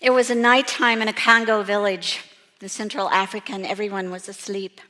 It was a nighttime in a Congo village, the Central African. Everyone was asleep.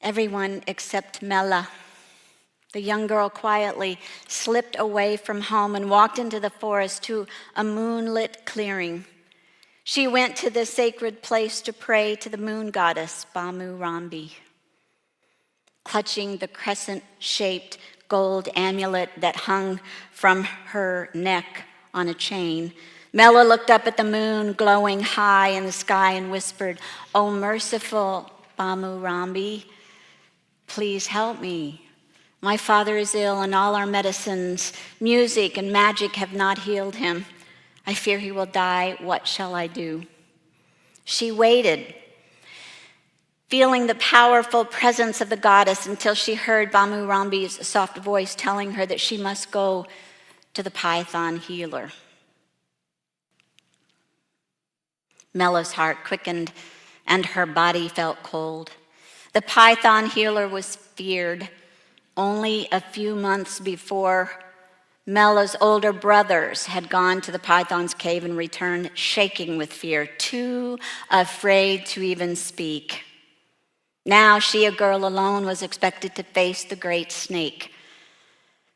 Everyone except Mella. The young girl quietly slipped away from home and walked into the forest to a moonlit clearing. She went to the sacred place to pray to the moon goddess, Bamu Rambi. Clutching the crescent-shaped gold amulet that hung from her neck on a chain, Mella looked up at the moon glowing high in the sky and whispered, "Oh, merciful Bamu Rambi, please help me. My father is ill and all our medicines, music and magic have not healed him. I fear he will die. What shall I do?" She waited, feeling the powerful presence of the goddess until she heard Bamu Rambi's soft voice telling her that she must go to the python healer. Mella's heart quickened and her body felt cold. The python healer was feared. Only a few months before, Mella's older brothers had gone to the python's cave and returned shaking with fear, too afraid to even speak. Now she, a girl alone, was expected to face the great snake.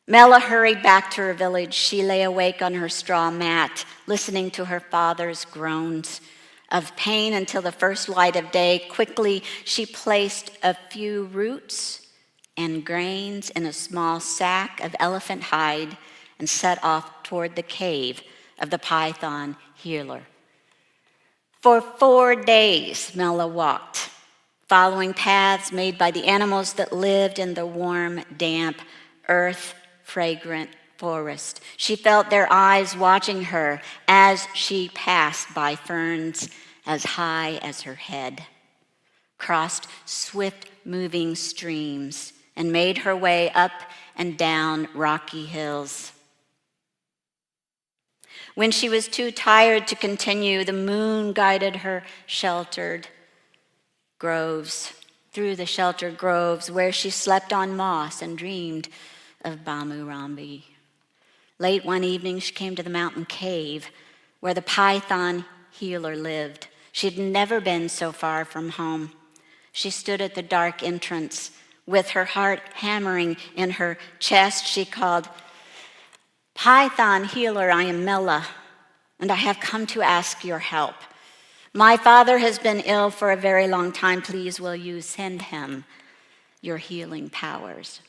Mella hurried back to her village. She lay awake on her straw mat, listening to her father's groans of pain until the first light of day. Quickly, she placed a few roots and grains in a small sack of elephant hide and set off toward the cave of the python healer. For 4 days, Mella walked, following paths made by the animals that lived in the warm, damp, earth-fragrant forest. She felt their eyes watching her as she passed by ferns as high as her head, crossed swift-moving streams, and made her way up and down rocky hills. When she was too tired to continue, the moon guided her through the sheltered groves where she slept on moss and dreamed of Bamu Rambi. Late one evening, she came to the mountain cave where the python healer lived. She'd never been so far from home. She stood at the dark entrance. With her heart hammering in her chest, she called, "Python healer, I am Mella, and I have come to ask your help. My father has been ill for a very long time. Please, will you send him your healing powers?"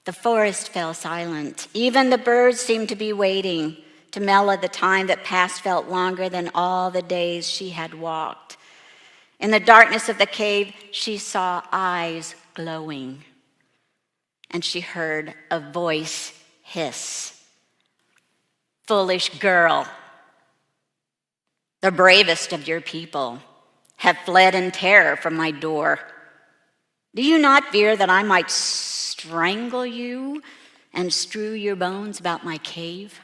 The forest fell silent. Even the birds seemed to be waiting. To Mella, the time that passed felt longer than all the days she had walked. In the darkness of the cave, she saw eyes glowing, and she heard a voice hiss, "Foolish girl, the bravest of your people have fled in terror from my door. Do you not fear that I might strangle you and strew your bones about my cave?"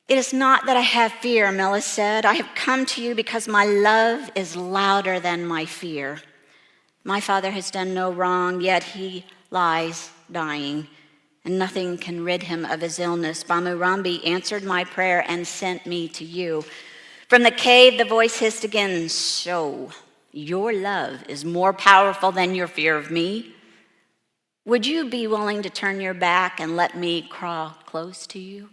"It is not that I have fear," Mella said. "I have come to you because my love is louder than my fear. My father has done no wrong, yet he lies dying, and nothing can rid him of his illness. Bamu Rambi answered my prayer and sent me to you." From the cave, the voice hissed again, "So your love is more powerful than your fear of me? Would you be willing to turn your back and let me crawl close to you?"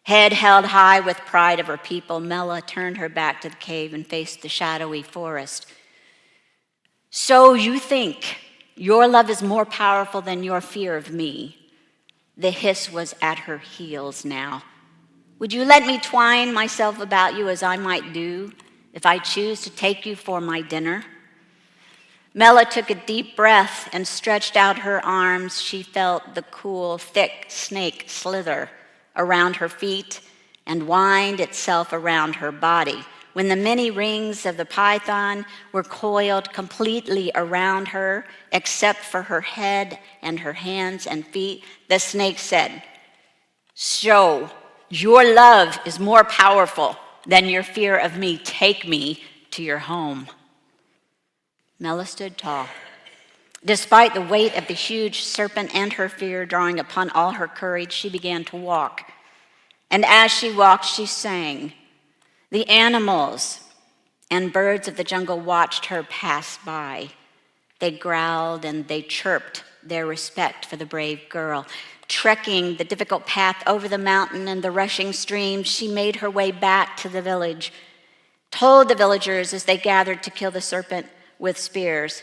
Head held high with pride of her people, Mella turned her back to the cave and faced the shadowy forest. "So you think your love is more powerful than your fear of me?" The hiss was at her heels now. "Would you let me twine myself about you as I might do if I choose to take you for my dinner?" Mella took a deep breath and stretched out her arms. She felt the cool, thick snake slither around her feet and wind itself around her body. When the many rings of the python were coiled completely around her, except for her head and her hands and feet, the snake said, "So your love is more powerful than your fear of me. Take me to your home." Mella stood tall, Despite the weight of the huge serpent and her fear drawing upon all her courage, she began to walk. And as she walked, she sang. The animals and birds of the jungle watched her pass by. They growled and they chirped their respect for the brave girl. Trekking the difficult path over the mountain and the rushing stream, she made her way back to the village, told the villagers as they gathered to kill the serpent with spears,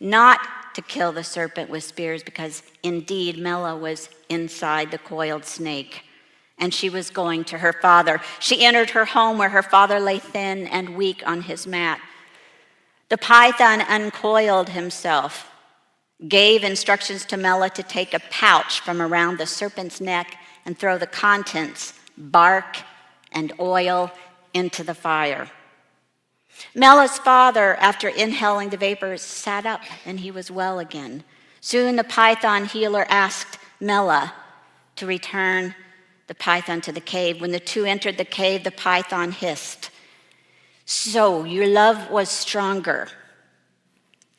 not to kill the serpent with spears because indeed Mella was inside the coiled snake and she was going to her father. She entered her home where her father lay thin and weak on his mat. The python uncoiled himself, gave instructions to Mella to take a pouch from around the serpent's neck and throw the contents, bark and oil, into the fire. Mella's father, after inhaling the vapors, sat up and he was well again. Soon the python healer asked Mella to return the python to the cave. When the two entered the cave, the python hissed, "So your love was stronger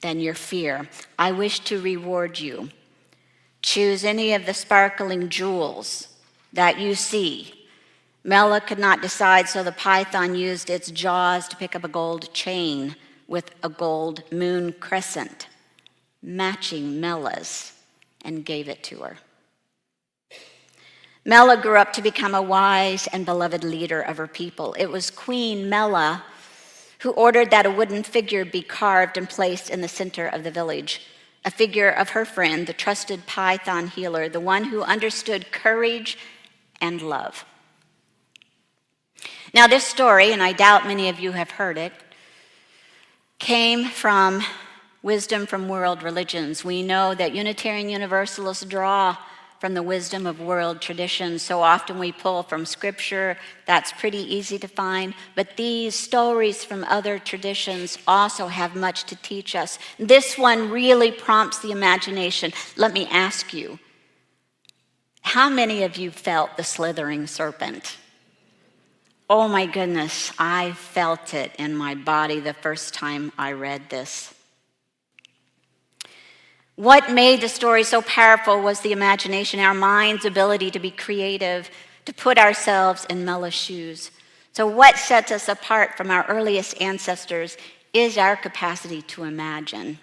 than your fear. I wish to reward you. Choose any of the sparkling jewels that you see." Mella could not decide, so the python used its jaws to pick up a gold chain with a gold moon crescent, matching Mella's, and gave it to her. Mella grew up to become a wise and beloved leader of her people. It was Queen Mella who ordered that a wooden figure be carved and placed in the center of the village, a figure of her friend, the trusted python healer, the one who understood courage and love. Now, this story, and I doubt many of you have heard it, came from wisdom from world religions. We know that Unitarian Universalists draw from the wisdom of world traditions. So often we pull from scripture. That's pretty easy to find. But these stories from other traditions also have much to teach us. This one really prompts the imagination. Let me ask you, how many of you felt the slithering serpent? Oh my goodness, I felt it in my body the first time I read this. What made the story so powerful was the imagination, our mind's ability to be creative, to put ourselves in Mella's shoes. So what sets us apart from our earliest ancestors is our capacity to imagine.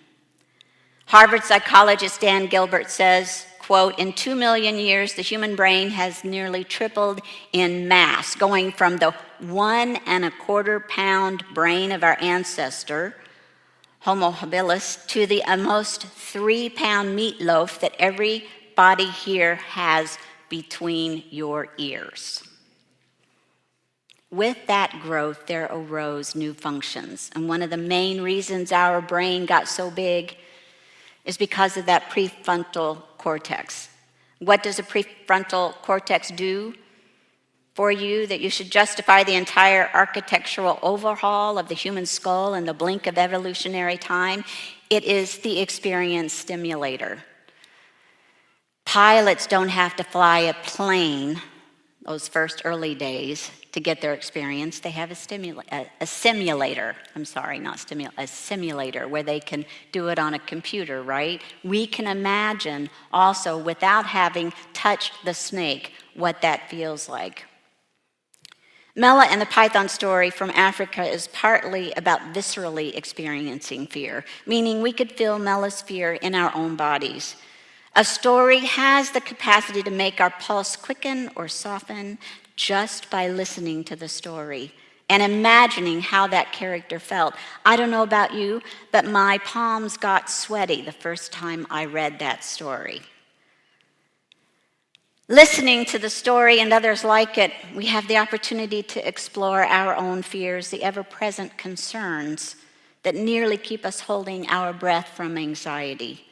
Harvard psychologist Dan Gilbert says, quote, "In 2 million years, the human brain has nearly tripled in mass, going from the 1.25 pound brain of our ancestor, Homo habilis, to the almost 3 pound meatloaf that everybody here has between your ears." With that growth, there arose new functions. And one of the main reasons our brain got so big is because of that prefrontal cortex. What does a prefrontal cortex do for you that you should justify the entire architectural overhaul of the human skull in the blink of evolutionary time? It is the experience stimulator. Pilots don't have to fly a plane those first early days to get their experience. They have a simulator where they can do it on a computer, right? We can imagine also, without having touched the snake, what that feels like. Mella and the Python story from Africa is partly about viscerally experiencing fear, meaning we could feel Mella's fear in our own bodies. A story has the capacity to make our pulse quicken or soften just by listening to the story and imagining how that character felt. I don't know about you, but my palms got sweaty the first time I read that story. Listening to the story and others like it, we have the opportunity to explore our own fears, the ever-present concerns that nearly keep us holding our breath from anxiety.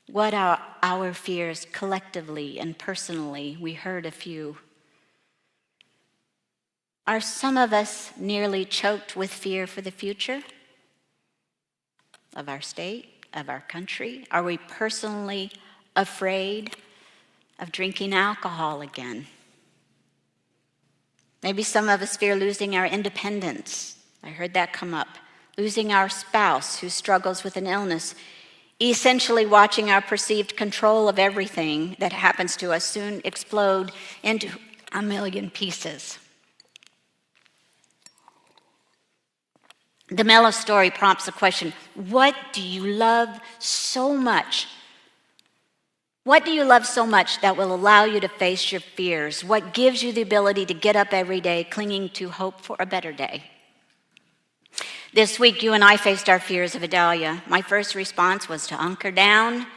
What are our fears collectively and personally? We heard a few. Are some of us nearly choked with fear for the future of our state, of our country? Are we personally afraid of drinking alcohol again? Maybe some of us fear losing our independence. I heard that come up. Losing our spouse who struggles with an illness. essentially watching our perceived control of everything that happens to us soon explode into a million pieces. The Mella story prompts the question, what do you love so much? What do you love so much that will allow you to face your fears? What gives you the ability to get up every day clinging to hope for a better day? This week, you and I faced our fears of Adalia. My first response was to hunker down,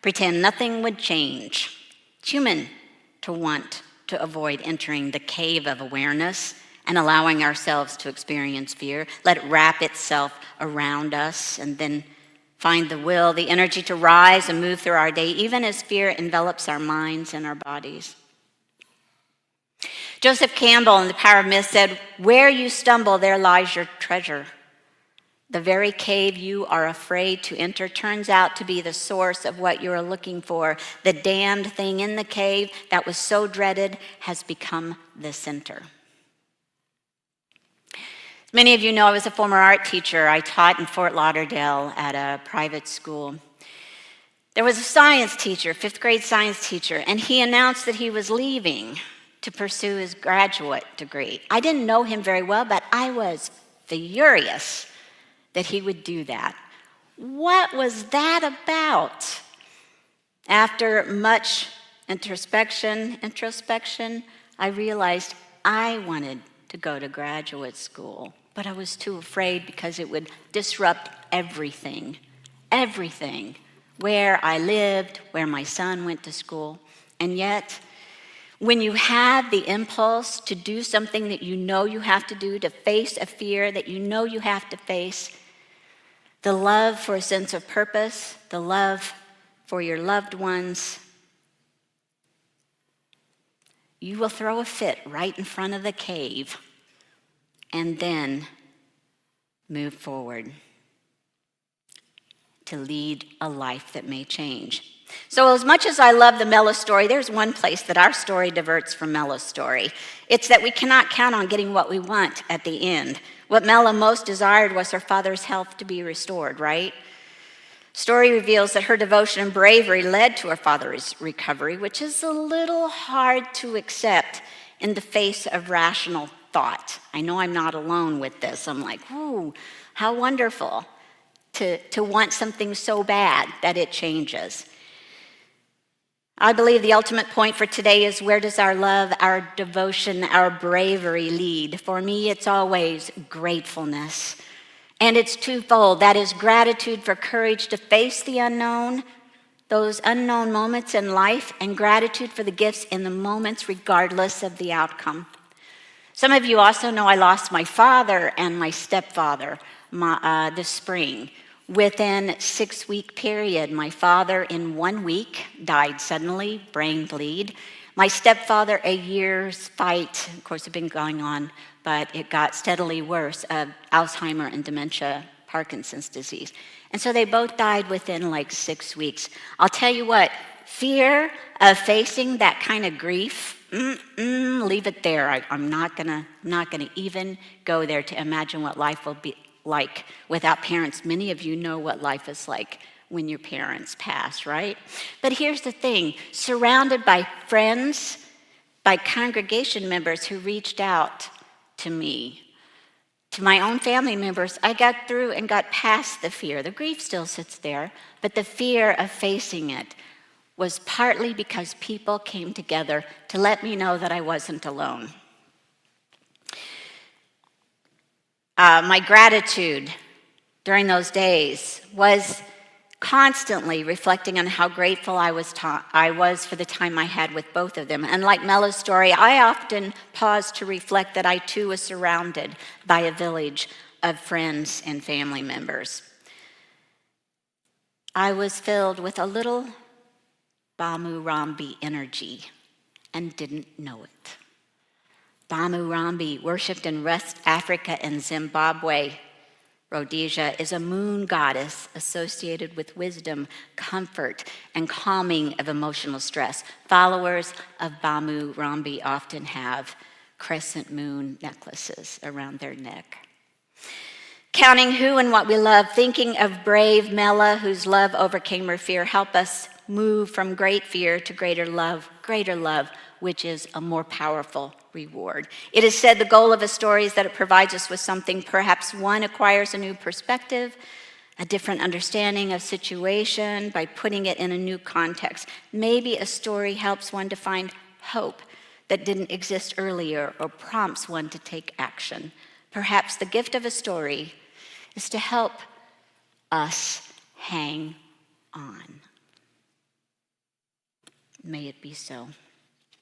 pretend nothing would change. It's human to want to avoid entering the cave of awareness and allowing ourselves to experience fear. Let it wrap itself around us and then find the will, the energy to rise and move through our day, even as fear envelops our minds and our bodies. Joseph Campbell in The Power of Myth said, "Where you stumble, there lies your treasure. The very cave you are afraid to enter turns out to be the source of what you are looking for. The damned thing in the cave that was so dreaded has become the center." Many of you know I was a former art teacher. I taught in Fort Lauderdale at a private school. There was a science teacher, fifth grade science teacher, and he announced that he was leaving to pursue his graduate degree. I didn't know him very well, but I was furious that he would do that. What was that about? After much introspection, I realized I wanted to go to graduate school, but I was too afraid because it would disrupt everything, where I lived, where my son went to school. And yet, when you have the impulse to do something that you know you have to do, to face a fear that you know you have to face, the love for a sense of purpose, the love for your loved ones, you will throw a fit right in front of the cave and then move forward to lead a life that may change. So as much as I love the Mella story, there's one place that our story diverts from Mella's story. It's that we cannot count on getting what we want at the end. What Mella most desired was her father's health to be restored, right? Story reveals that her devotion and bravery led to her father's recovery, which is a little hard to accept in the face of rational thought. I know I'm not alone with this. I'm like, ooh, how wonderful to want something so bad that it changes. I believe the ultimate point for today is, where does our love, our devotion, our bravery lead? For me, it's always gratefulness. And it's twofold. That is gratitude for courage to face the unknown, those unknown moments in life, and gratitude for the gifts in the moments regardless of the outcome. Some of you also know I lost my father and my stepfather this spring. Within a 6-week period, my father in 1 week died suddenly, brain bleed. My stepfather, a year's fight, of course, had been going on, but it got steadily worse, of Alzheimer and dementia, Parkinson's disease. And so they both died within like 6 weeks. I'll tell you what, fear of facing that kind of grief, leave it there. I'm not gonna even go there to imagine what life will be like without parents. Many of you know what life is like when your parents pass, right? But here's the thing, surrounded by friends, by congregation members who reached out to me, to my own family members, I got through and got past the fear. The grief still sits there, but the fear of facing it was partly because people came together to let me know that I wasn't alone. My gratitude during those days was constantly reflecting on how grateful I was for the time I had with both of them. And like Mella's story, I often pause to reflect that I too was surrounded by a village of friends and family members. I was filled with a little Bamu Rambi energy and didn't know it. Bamu Rambi, worshipped in West Africa and Zimbabwe, Rhodesia, is a moon goddess associated with wisdom, comfort, and calming of emotional stress. Followers of Bamu Rambi often have crescent moon necklaces around their neck. Counting who and what we love, thinking of brave Mella, whose love overcame her fear, help us move from great fear to greater love, which is a more powerful reward. It is said the goal of a story is that it provides us with something. Perhaps one acquires a new perspective, a different understanding of situation by putting it in a new context. Maybe a story helps one to find hope that didn't exist earlier or prompts one to take action. Perhaps the gift of a story is to help us hang on. May it be so.